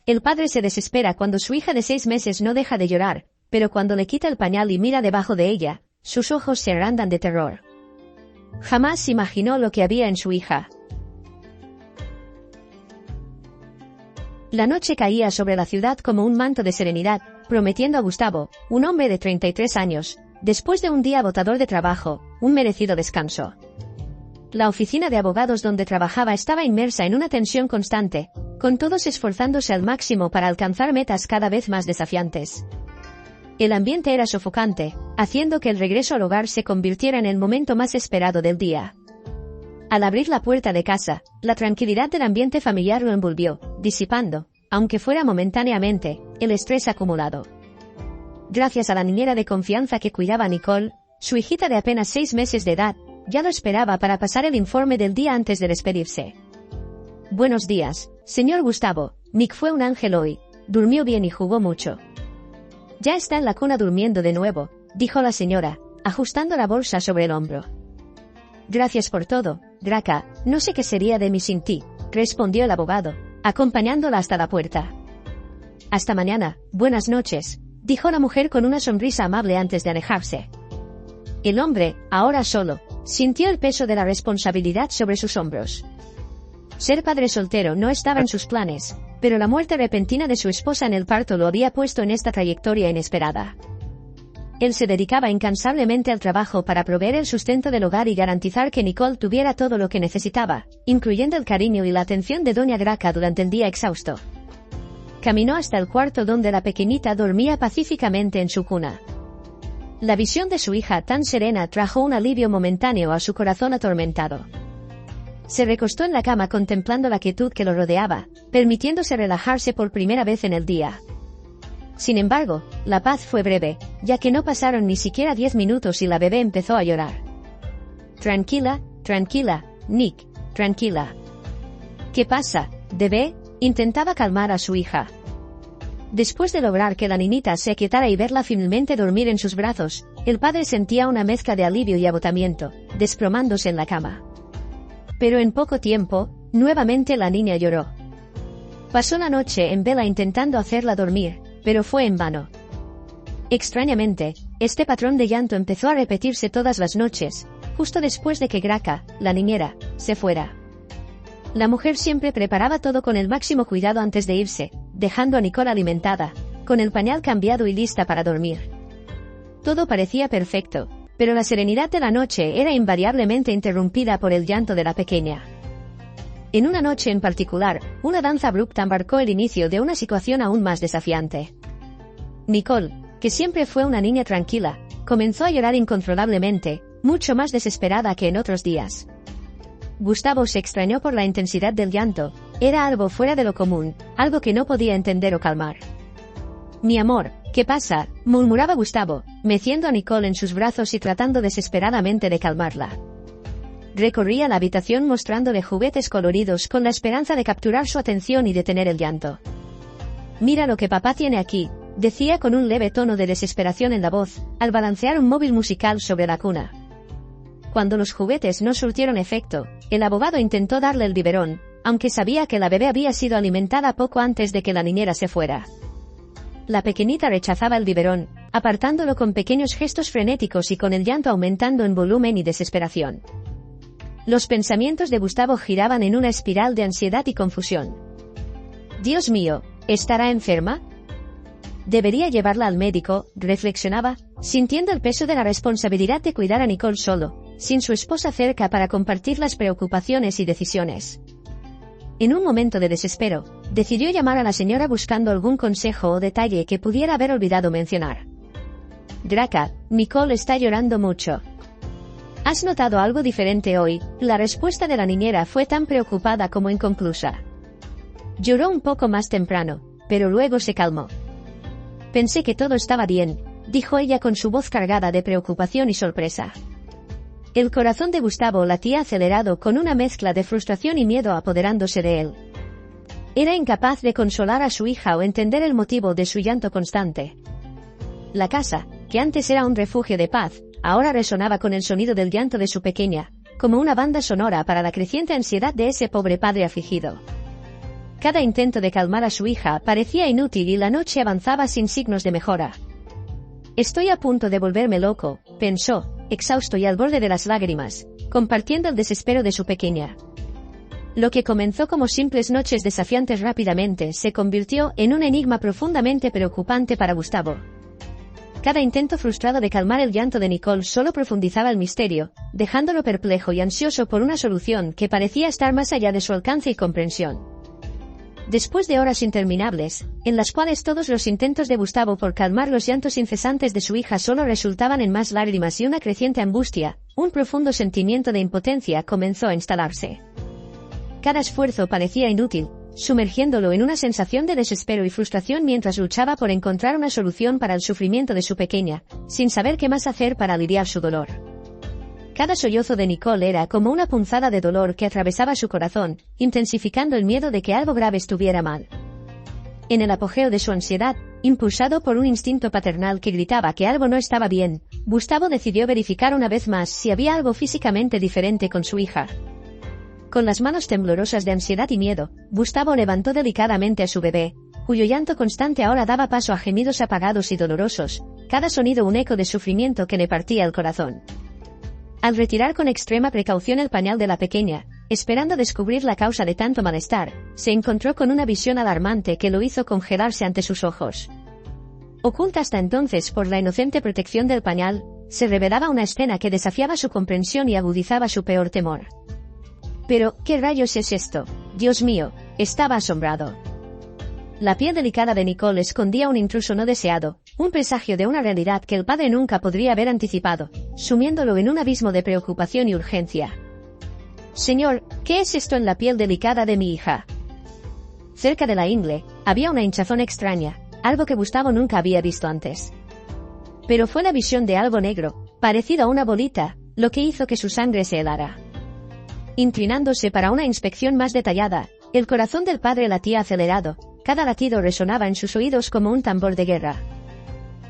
El padre se desespera cuando su hija de 6 meses no deja de llorar, pero cuando le quita el pañal y mira debajo de ella, sus ojos se agrandan de terror. Jamás imaginó lo que había en su hija. La noche caía sobre la ciudad como un manto de serenidad, prometiendo a Gustavo, un hombre de 33 años, después de un día agotador de trabajo, un merecido descanso. La oficina de abogados donde trabajaba estaba inmersa en una tensión constante, con todos esforzándose al máximo para alcanzar metas cada vez más desafiantes. El ambiente era sofocante, haciendo que el regreso al hogar se convirtiera en el momento más esperado del día. Al abrir la puerta de casa, la tranquilidad del ambiente familiar lo envolvió, disipando, aunque fuera momentáneamente, el estrés acumulado. Gracias a la niñera de confianza que cuidaba a Nicole, su hijita de apenas 6 meses de edad, ya lo esperaba para pasar el informe del día antes de despedirse. Buenos días, señor Gustavo. Nick fue un ángel hoy, durmió bien y jugó mucho. Ya está en la cuna durmiendo de nuevo, dijo la señora, ajustando la bolsa sobre el hombro. Gracias por todo, Draca, no sé qué sería de mí sin ti, respondió el abogado, acompañándola hasta la puerta. Hasta mañana, buenas noches, dijo la mujer con una sonrisa amable antes de alejarse. El hombre, ahora solo, sintió el peso de la responsabilidad sobre sus hombros. Ser padre soltero no estaba en sus planes, pero la muerte repentina de su esposa en el parto lo había puesto en esta trayectoria inesperada. Él se dedicaba incansablemente al trabajo para proveer el sustento del hogar y garantizar que Nicole tuviera todo lo que necesitaba, incluyendo el cariño y la atención de doña Graca durante el día exhausto. Caminó hasta el cuarto donde la pequeñita dormía pacíficamente en su cuna. La visión de su hija tan serena trajo un alivio momentáneo a su corazón atormentado. Se recostó en la cama contemplando la quietud que lo rodeaba, permitiéndose relajarse por primera vez en el día. Sin embargo, la paz fue breve, ya que no pasaron ni siquiera 10 minutos y la bebé empezó a llorar. Tranquila, tranquila, Nick, tranquila. ¿Qué pasa, bebé? Intentaba calmar a su hija. Después de lograr que la niñita se aquietara y verla finalmente dormir en sus brazos, el padre sentía una mezcla de alivio y agotamiento, desplomándose en la cama. Pero en poco tiempo, nuevamente la niña lloró. Pasó la noche en vela intentando hacerla dormir, pero fue en vano. Extrañamente, este patrón de llanto empezó a repetirse todas las noches, justo después de que Graca, la niñera, se fuera. La mujer siempre preparaba todo con el máximo cuidado antes de irse, dejando a Nicole alimentada, con el pañal cambiado y lista para dormir. Todo parecía perfecto, pero la serenidad de la noche era invariablemente interrumpida por el llanto de la pequeña. En una noche en particular, una danza abrupta marcó el inicio de una situación aún más desafiante. Nicole, que siempre fue una niña tranquila, comenzó a llorar incontrolablemente, mucho más desesperada que en otros días. Gustavo se extrañó por la intensidad del llanto, era algo fuera de lo común, algo que no podía entender o calmar. Mi amor, ¿qué pasa?, murmuraba Gustavo, meciendo a Nicole en sus brazos y tratando desesperadamente de calmarla. Recorría la habitación mostrándole juguetes coloridos con la esperanza de capturar su atención y detener el llanto. Mira lo que papá tiene aquí, decía con un leve tono de desesperación en la voz, al balancear un móvil musical sobre la cuna. Cuando los juguetes no surtieron efecto, el abogado intentó darle el biberón, aunque sabía que la bebé había sido alimentada poco antes de que la niñera se fuera. La pequeñita rechazaba el biberón, apartándolo con pequeños gestos frenéticos y con el llanto aumentando en volumen y desesperación. Los pensamientos de Gustavo giraban en una espiral de ansiedad y confusión. Dios mío, ¿estará enferma? Debería llevarla al médico, reflexionaba, sintiendo el peso de la responsabilidad de cuidar a Nicole solo, sin su esposa cerca para compartir las preocupaciones y decisiones. En un momento de desespero, decidió llamar a la señora buscando algún consejo o detalle que pudiera haber olvidado mencionar. Draca, Nicole está llorando mucho. ¿Has notado algo diferente hoy? La respuesta de la niñera fue tan preocupada como inconclusa. Lloró un poco más temprano, pero luego se calmó. Pensé que todo estaba bien, dijo ella con su voz cargada de preocupación y sorpresa. El corazón de Gustavo latía acelerado con una mezcla de frustración y miedo apoderándose de él. Era incapaz de consolar a su hija o entender el motivo de su llanto constante. La casa, que antes era un refugio de paz, ahora resonaba con el sonido del llanto de su pequeña, como una banda sonora para la creciente ansiedad de ese pobre padre afligido. Cada intento de calmar a su hija parecía inútil y la noche avanzaba sin signos de mejora. Estoy a punto de volverme loco, pensó, exhausto y al borde de las lágrimas, compartiendo el desespero de su pequeña. Lo que comenzó como simples noches desafiantes rápidamente se convirtió en un enigma profundamente preocupante para Gustavo. Cada intento frustrado de calmar el llanto de Nicole solo profundizaba el misterio, dejándolo perplejo y ansioso por una solución que parecía estar más allá de su alcance y comprensión. Después de horas interminables, en las cuales todos los intentos de Gustavo por calmar los llantos incesantes de su hija solo resultaban en más lágrimas y una creciente angustia, un profundo sentimiento de impotencia comenzó a instalarse. Cada esfuerzo parecía inútil, sumergiéndolo en una sensación de desespero y frustración mientras luchaba por encontrar una solución para el sufrimiento de su pequeña, sin saber qué más hacer para aliviar su dolor. Cada sollozo de Nicole era como una punzada de dolor que atravesaba su corazón, intensificando el miedo de que algo grave estuviera mal. En el apogeo de su ansiedad, impulsado por un instinto paternal que gritaba que algo no estaba bien, Gustavo decidió verificar una vez más si había algo físicamente diferente con su hija. Con las manos temblorosas de ansiedad y miedo, Gustavo levantó delicadamente a su bebé, cuyo llanto constante ahora daba paso a gemidos apagados y dolorosos, cada sonido un eco de sufrimiento que le partía el corazón. Al retirar con extrema precaución el pañal de la pequeña, esperando descubrir la causa de tanto malestar, se encontró con una visión alarmante que lo hizo congelarse ante sus ojos. Oculta hasta entonces por la inocente protección del pañal, se revelaba una escena que desafiaba su comprensión y agudizaba su peor temor. Pero, ¿qué rayos es esto? Dios mío, estaba asombrado. La piel delicada de Nicole escondía un intruso no deseado, un presagio de una realidad que el padre nunca podría haber anticipado, sumiéndolo en un abismo de preocupación y urgencia. Señor, ¿qué es esto en la piel delicada de mi hija? Cerca de la ingle, había una hinchazón extraña, algo que Gustavo nunca había visto antes. Pero fue la visión de algo negro, parecido a una bolita, lo que hizo que su sangre se helara. Inclinándose para una inspección más detallada, el corazón del padre latía acelerado, cada latido resonaba en sus oídos como un tambor de guerra.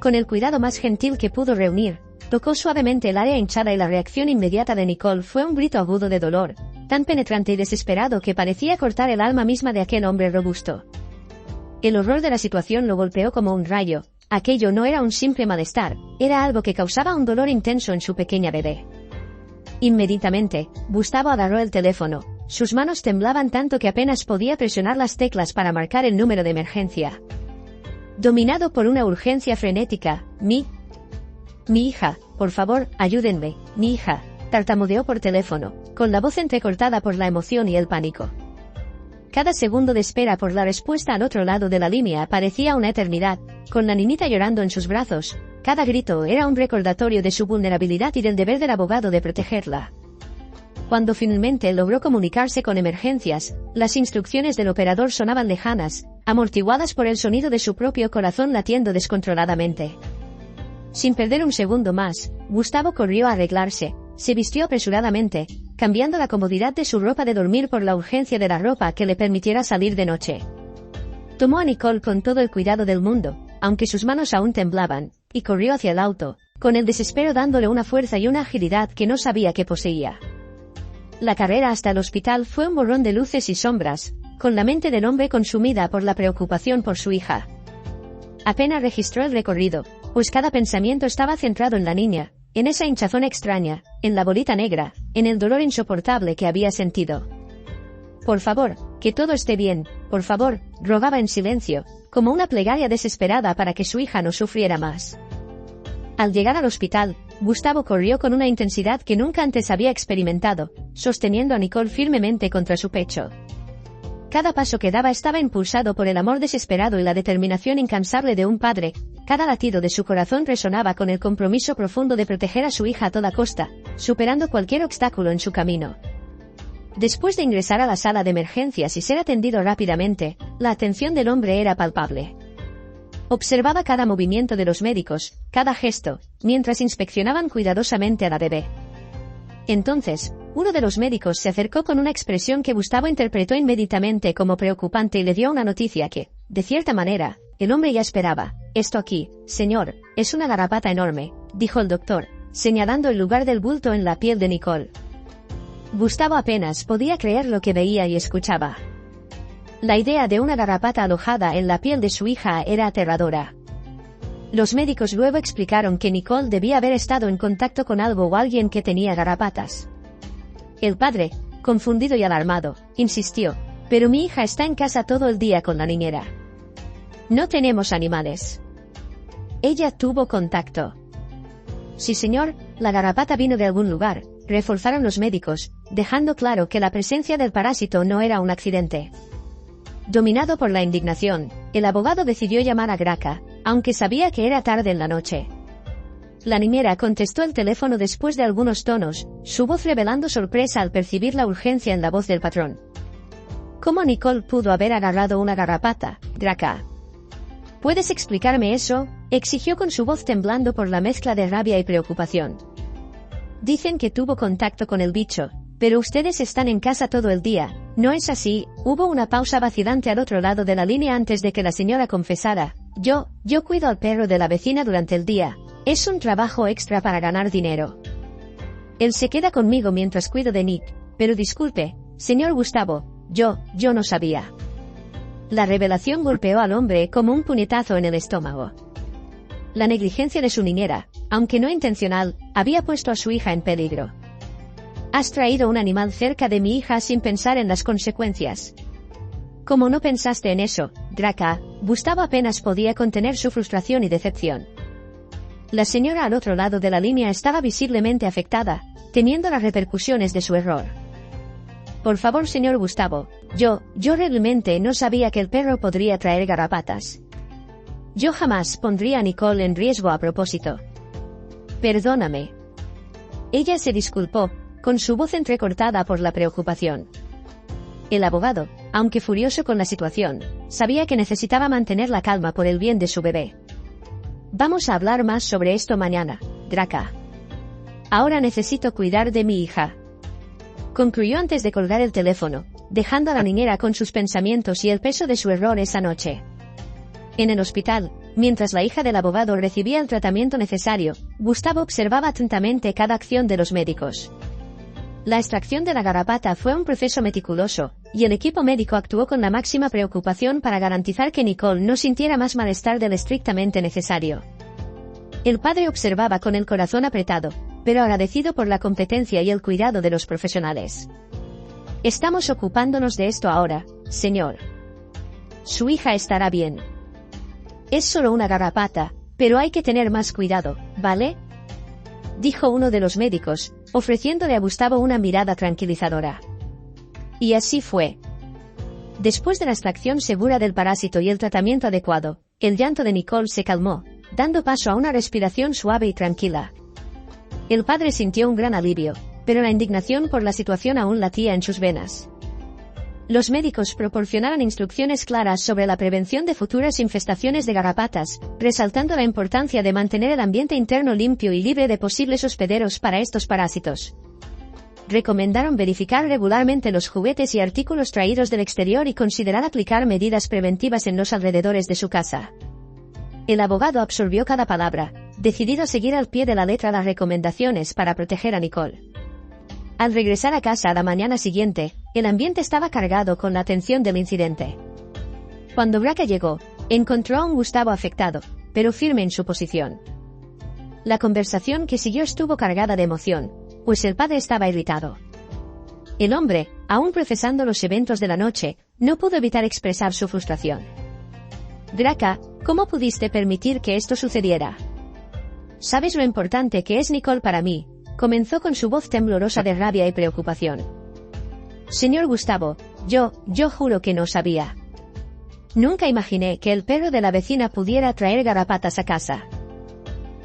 Con el cuidado más gentil que pudo reunir, tocó suavemente el área hinchada y la reacción inmediata de Nicole fue un grito agudo de dolor, tan penetrante y desesperado que parecía cortar el alma misma de aquel hombre robusto. El horror de la situación lo golpeó como un rayo, aquello no era un simple malestar, era algo que causaba un dolor intenso en su pequeña bebé. Inmediatamente, Gustavo agarró el teléfono, sus manos temblaban tanto que apenas podía presionar las teclas para marcar el número de emergencia. Dominado por una urgencia frenética, mi hija, por favor, ayúdenme, mi hija, tartamudeó por teléfono, con la voz entrecortada por la emoción y el pánico. Cada segundo de espera por la respuesta al otro lado de la línea parecía una eternidad, con la niñita llorando en sus brazos. Cada grito era un recordatorio de su vulnerabilidad y del deber del abogado de protegerla. Cuando finalmente logró comunicarse con emergencias, las instrucciones del operador sonaban lejanas, amortiguadas por el sonido de su propio corazón latiendo descontroladamente. Sin perder un segundo más, Gustavo corrió a arreglarse, se vistió apresuradamente, cambiando la comodidad de su ropa de dormir por la urgencia de la ropa que le permitiera salir de noche. Tomó a Nicole con todo el cuidado del mundo, aunque sus manos aún temblaban, y corrió hacia el auto, con el desespero dándole una fuerza y una agilidad que no sabía que poseía. La carrera hasta el hospital fue un borrón de luces y sombras, con la mente del hombre consumida por la preocupación por su hija. Apenas registró el recorrido, pues cada pensamiento estaba centrado en la niña, en esa hinchazón extraña, en la bolita negra, en el dolor insoportable que había sentido. Por favor, que todo esté bien, por favor, rogaba en silencio, como una plegaria desesperada para que su hija no sufriera más. Al llegar al hospital, Gustavo corrió con una intensidad que nunca antes había experimentado, sosteniendo a Nicole firmemente contra su pecho. Cada paso que daba estaba impulsado por el amor desesperado y la determinación incansable de un padre, cada latido de su corazón resonaba con el compromiso profundo de proteger a su hija a toda costa, superando cualquier obstáculo en su camino. Después de ingresar a la sala de emergencias y ser atendido rápidamente, la atención del hombre era palpable. Observaba cada movimiento de los médicos, cada gesto, mientras inspeccionaban cuidadosamente a la bebé. Entonces, uno de los médicos se acercó con una expresión que Gustavo interpretó inmediatamente como preocupante y le dio una noticia que, de cierta manera, el hombre ya esperaba. Esto aquí, señor, es una garrapata enorme, dijo el doctor, señalando el lugar del bulto en la piel de Nicole. Gustavo apenas podía creer lo que veía y escuchaba. La idea de una garrapata alojada en la piel de su hija era aterradora. Los médicos luego explicaron que Nicole debía haber estado en contacto con algo o alguien que tenía garrapatas. El padre, confundido y alarmado, insistió, «Pero mi hija está en casa todo el día con la niñera. No tenemos animales». Ella tuvo contacto. Sí, señor, la garrapata vino de algún lugar, reforzaron los médicos, dejando claro que la presencia del parásito no era un accidente. Dominado por la indignación, el abogado decidió llamar a Graca, aunque sabía que era tarde en la noche. La niñera contestó el teléfono después de algunos tonos, su voz revelando sorpresa al percibir la urgencia en la voz del patrón. ¿Cómo Nicole pudo haber agarrado una garrapata, Graca? ¿Puedes explicarme eso?, exigió con su voz temblando por la mezcla de rabia y preocupación. Dicen que tuvo contacto con el bicho, pero ustedes están en casa todo el día, ¿no es así? Hubo una pausa vacilante al otro lado de la línea antes de que la señora confesara. Yo cuido al perro de la vecina durante el día, es un trabajo extra para ganar dinero. Él se queda conmigo mientras cuido de Nick, pero disculpe, señor Gustavo, yo no sabía. La revelación golpeó al hombre como un puñetazo en el estómago. La negligencia de su niñera, aunque no intencional, había puesto a su hija en peligro. Has traído un animal cerca de mi hija sin pensar en las consecuencias. Como no pensaste en eso, Graca, Gustavo apenas podía contener su frustración y decepción. La señora al otro lado de la línea estaba visiblemente afectada, temiendo las repercusiones de su error. Por favor, señor Gustavo, yo realmente no sabía que el perro podría traer garrapatas. Yo jamás pondría a Nicole en riesgo a propósito. Perdóname. Ella se disculpó, con su voz entrecortada por la preocupación. El abogado, aunque furioso con la situación, sabía que necesitaba mantener la calma por el bien de su bebé. Vamos a hablar más sobre esto mañana, Graca. Ahora necesito cuidar de mi hija. Concluyó antes de colgar el teléfono, dejando a la niñera con sus pensamientos y el peso de su error esa noche. En el hospital, mientras la hija del abogado recibía el tratamiento necesario, Gustavo observaba atentamente cada acción de los médicos. La extracción de la garrapata fue un proceso meticuloso, y el equipo médico actuó con la máxima preocupación para garantizar que Nicole no sintiera más malestar del estrictamente necesario. El padre observaba con el corazón apretado, pero agradecido por la competencia y el cuidado de los profesionales. Estamos ocupándonos de esto ahora, señor. Su hija estará bien. Es solo una garrapata, pero hay que tener más cuidado, ¿vale?, dijo uno de los médicos, ofreciéndole a Gustavo una mirada tranquilizadora. Y así fue. Después de la extracción segura del parásito y el tratamiento adecuado, el llanto de Nicole se calmó, dando paso a una respiración suave y tranquila. El padre sintió un gran alivio, pero la indignación por la situación aún latía en sus venas. Los médicos proporcionaron instrucciones claras sobre la prevención de futuras infestaciones de garrapatas, resaltando la importancia de mantener el ambiente interno limpio y libre de posibles hospederos para estos parásitos. Recomendaron verificar regularmente los juguetes y artículos traídos del exterior y considerar aplicar medidas preventivas en los alrededores de su casa. El abogado absorbió cada palabra, decidido a seguir al pie de la letra las recomendaciones para proteger a Nicole. Al regresar a casa a la mañana siguiente, el ambiente estaba cargado con la atención del incidente. Cuando Graca llegó, encontró a un Gustavo afectado, pero firme en su posición. La conversación que siguió estuvo cargada de emoción, pues el padre estaba irritado. El hombre, aún procesando los eventos de la noche, no pudo evitar expresar su frustración. Graca, ¿cómo pudiste permitir que esto sucediera? ¿Sabes lo importante que es Nicole para mí?, comenzó con su voz temblorosa de rabia y preocupación. Señor Gustavo, yo juro que no sabía. Nunca imaginé que el perro de la vecina pudiera traer garrapatas a casa.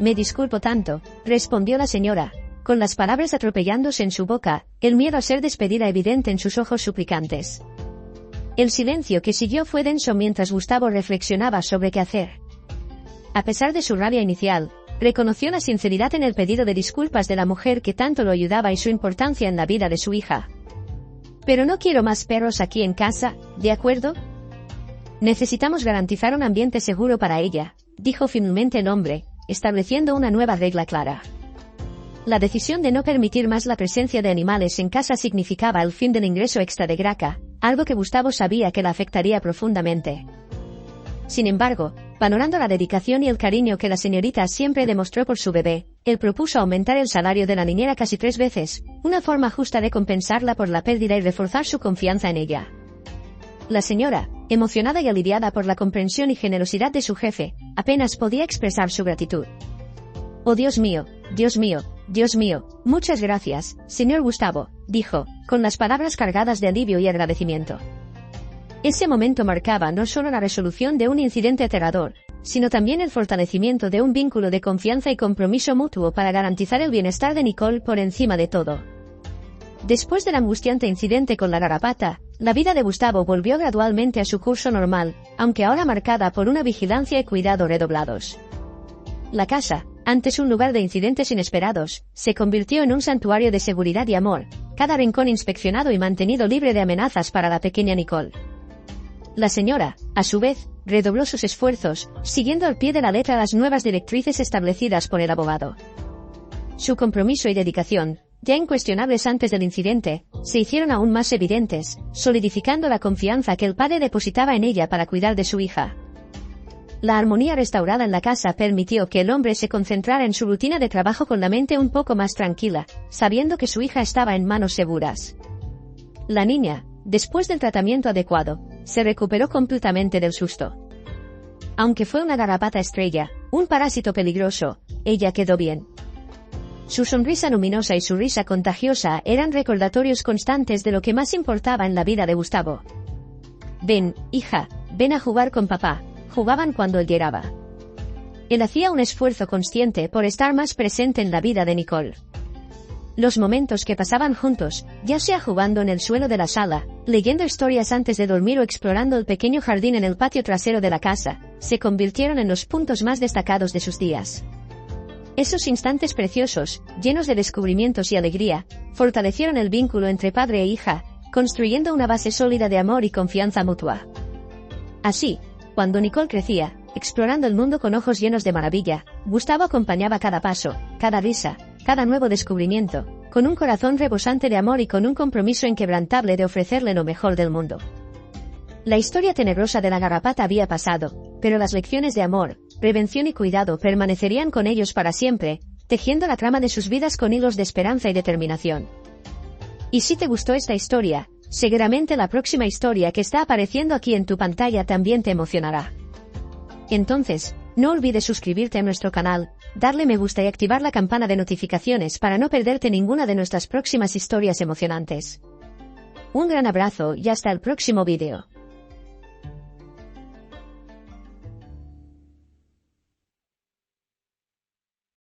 Me disculpo tanto, respondió la señora, con las palabras atropellándose en su boca, el miedo a ser despedida evidente en sus ojos suplicantes. El silencio que siguió fue denso mientras Gustavo reflexionaba sobre qué hacer. A pesar de su rabia inicial, reconoció la sinceridad en el pedido de disculpas de la mujer que tanto lo ayudaba y su importancia en la vida de su hija. Pero no quiero más perros aquí en casa, ¿de acuerdo? Necesitamos garantizar un ambiente seguro para ella, dijo firmemente el hombre, estableciendo una nueva regla clara. La decisión de no permitir más la presencia de animales en casa significaba el fin del ingreso extra de Graca, algo que Gustavo sabía que la afectaría profundamente. Sin embargo, valorando la dedicación y el cariño que la señorita siempre demostró por su bebé, él propuso aumentar el salario de la niñera casi 3 veces, una forma justa de compensarla por la pérdida y reforzar su confianza en ella. La señora, emocionada y aliviada por la comprensión y generosidad de su jefe, apenas podía expresar su gratitud. «Oh Dios mío, Dios mío, Dios mío, muchas gracias, señor Gustavo», dijo, con las palabras cargadas de alivio y agradecimiento. Ese momento marcaba no solo la resolución de un incidente aterrador, sino también el fortalecimiento de un vínculo de confianza y compromiso mutuo para garantizar el bienestar de Nicole por encima de todo. Después del angustiante incidente con la garrapata, la vida de Gustavo volvió gradualmente a su curso normal, aunque ahora marcada por una vigilancia y cuidado redoblados. La casa, antes un lugar de incidentes inesperados, se convirtió en un santuario de seguridad y amor, cada rincón inspeccionado y mantenido libre de amenazas para la pequeña Nicole. La señora, a su vez, redobló sus esfuerzos, siguiendo al pie de la letra las nuevas directrices establecidas por el abogado. Su compromiso y dedicación, ya incuestionables antes del incidente, se hicieron aún más evidentes, solidificando la confianza que el padre depositaba en ella para cuidar de su hija. La armonía restaurada en la casa permitió que el hombre se concentrara en su rutina de trabajo con la mente un poco más tranquila, sabiendo que su hija estaba en manos seguras. La niña, después del tratamiento adecuado, se recuperó completamente del susto. Aunque fue una garrapata estrella, un parásito peligroso, ella quedó bien. Su sonrisa luminosa y su risa contagiosa eran recordatorios constantes de lo que más importaba en la vida de Gustavo. «Ven, hija, ven a jugar con papá», jugaban cuando él llegaba. Él hacía un esfuerzo consciente por estar más presente en la vida de Nicole. Los momentos que pasaban juntos, ya sea jugando en el suelo de la sala, leyendo historias antes de dormir o explorando el pequeño jardín en el patio trasero de la casa, se convirtieron en los puntos más destacados de sus días. Esos instantes preciosos, llenos de descubrimientos y alegría, fortalecieron el vínculo entre padre e hija, construyendo una base sólida de amor y confianza mutua. Así, cuando Nicole crecía, explorando el mundo con ojos llenos de maravilla, Gustavo acompañaba cada paso, cada risa, cada nuevo descubrimiento, con un corazón rebosante de amor y con un compromiso inquebrantable de ofrecerle lo mejor del mundo. La historia tenebrosa de la garrapata había pasado, pero las lecciones de amor, prevención y cuidado permanecerían con ellos para siempre, tejiendo la trama de sus vidas con hilos de esperanza y determinación. Y si te gustó esta historia, seguramente la próxima historia que está apareciendo aquí en tu pantalla también te emocionará. Entonces, no olvides suscribirte a nuestro canal, darle me gusta y activar la campana de notificaciones para no perderte ninguna de nuestras próximas historias emocionantes. Un gran abrazo y hasta el próximo vídeo.